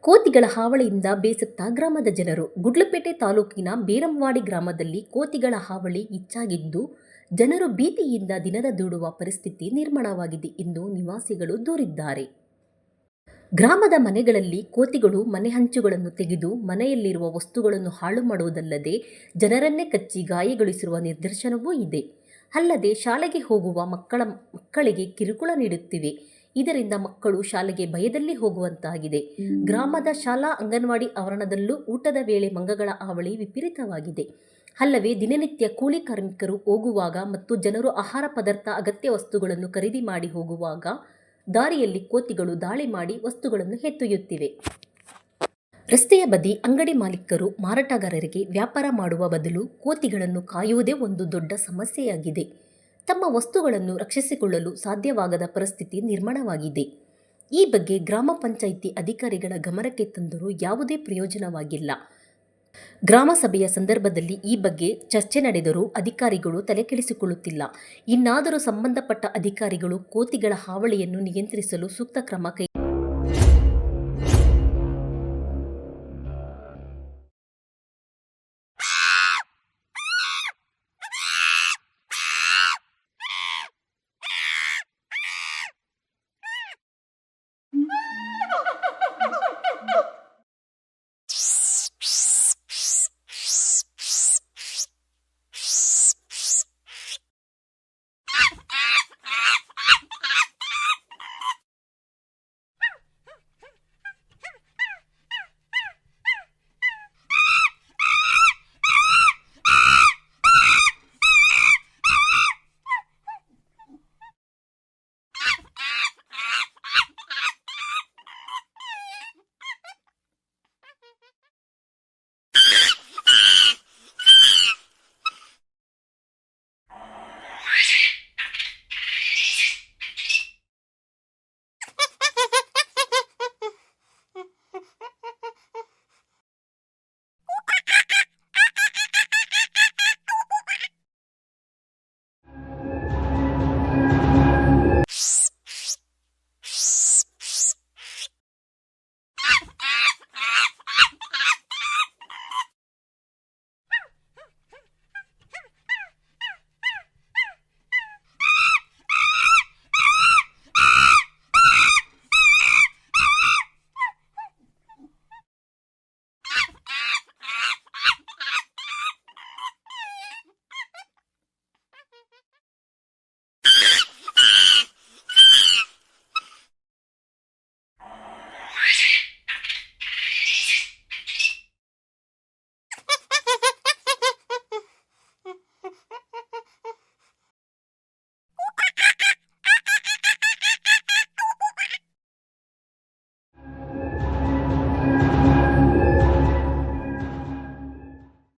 ಕೋತಿಗಳ ಹಾವಳಿಯಿಂದ ಬೇಸತ್ತ ಗ್ರಾಮದ ಜನರು. ಗುಡ್ಲಪೇಟೆ ತಾಲೂಕಿನ ಬೇರಂವಾಡಿ ಗ್ರಾಮದಲ್ಲಿ ಕೋತಿಗಳ ಹಾವಳಿ ಹೆಚ್ಚಾಗಿದ್ದು, ಜನರು ಭೀತಿಯಿಂದ ದಿನದ ದೂಡುವ ಪರಿಸ್ಥಿತಿ ನಿರ್ಮಾಣವಾಗಿದೆ ಎಂದು ನಿವಾಸಿಗಳು ದೂರಿದ್ದಾರೆ. ಗ್ರಾಮದ ಮನೆಗಳಲ್ಲಿ ಕೋತಿಗಳು ಮನೆ ಹಂಚುಗಳನ್ನು ತೆಗೆದು ಮನೆಯಲ್ಲಿರುವ ವಸ್ತುಗಳನ್ನು ಹಾಳು ಮಾಡುವುದಲ್ಲದೆ ಜನರನ್ನೇ ಕಚ್ಚಿ ಗಾಯಗೊಳಿಸಿರುವ ನಿದರ್ಶನವೂ ಇದೆ. ಅಲ್ಲದೆ ಶಾಲೆಗೆ ಹೋಗುವ ಮಕ್ಕಳಿಗೆ ಕಿರುಕುಳ ನೀಡುತ್ತಿವೆ. ಇದರಿಂದ ಮಕ್ಕಳು ಶಾಲೆಗೆ ಭಯದಲ್ಲಿ ಹೋಗುವಂತಾಗಿದೆ. ಗ್ರಾಮದ ಶಾಲಾ ಅಂಗನವಾಡಿ ಆವರಣದಲ್ಲೂ ಊಟದ ವೇಳೆ ಮಂಗಗಳ ಹಾವಳಿ ವಿಪರೀತವಾಗಿದೆ. ಅಲ್ಲದೆ ದಿನನಿತ್ಯ ಕೂಲಿ ಕಾರ್ಮಿಕರು ಹೋಗುವಾಗ ಮತ್ತು ಜನರು ಆಹಾರ ಪದಾರ್ಥ ಅಗತ್ಯ ವಸ್ತುಗಳನ್ನು ಖರೀದಿ ಮಾಡಿ ಹೋಗುವಾಗ ದಾರಿಯಲ್ಲಿ ಕೋತಿಗಳು ದಾಳಿ ಮಾಡಿ ವಸ್ತುಗಳನ್ನು ಎತ್ತೊಯ್ಯುತ್ತಿವೆ. ರಸ್ತೆಯ ಬದಿ ಅಂಗಡಿ ಮಾಲೀಕರು ಮಾರಾಟಗಾರರಿಗೆ ವ್ಯಾಪಾರ ಮಾಡುವ ಬದಲು ಕೋತಿಗಳನ್ನು ಕಾಯುವುದೇ ಒಂದು ದೊಡ್ಡ ಸಮಸ್ಯೆಯಾಗಿದೆ. ತಮ್ಮ ವಸ್ತುಗಳನ್ನು ರಕ್ಷಿಸಿಕೊಳ್ಳಲು ಸಾಧ್ಯವಾಗದ ಪರಿಸ್ಥಿತಿ ನಿರ್ಮಾಣವಾಗಿದೆ. ಈ ಬಗ್ಗೆ ಗ್ರಾಮ ಪಂಚಾಯಿತಿ ಅಧಿಕಾರಿಗಳ ಗಮನಕ್ಕೆ ತಂದರೂ ಯಾವುದೇ ಪ್ರಯೋಜನವಾಗಿಲ್ಲ. ಗ್ರಾಮ ಸಭೆಯ ಸಂದರ್ಭದಲ್ಲಿ ಈ ಬಗ್ಗೆ ಚರ್ಚೆ ನಡೆದರೂ ಅಧಿಕಾರಿಗಳು ತಲೆಕೆಡಿಸಿಕೊಳ್ಳುತ್ತಿಲ್ಲ. ಇನ್ನಾದರೂ ಸಂಬಂಧಪಟ್ಟ ಅಧಿಕಾರಿಗಳು ಕೋತಿಗಳ ಹಾವಳಿಯನ್ನು ನಿಯಂತ್ರಿಸಲು ಸೂಕ್ತ ಕ್ರಮ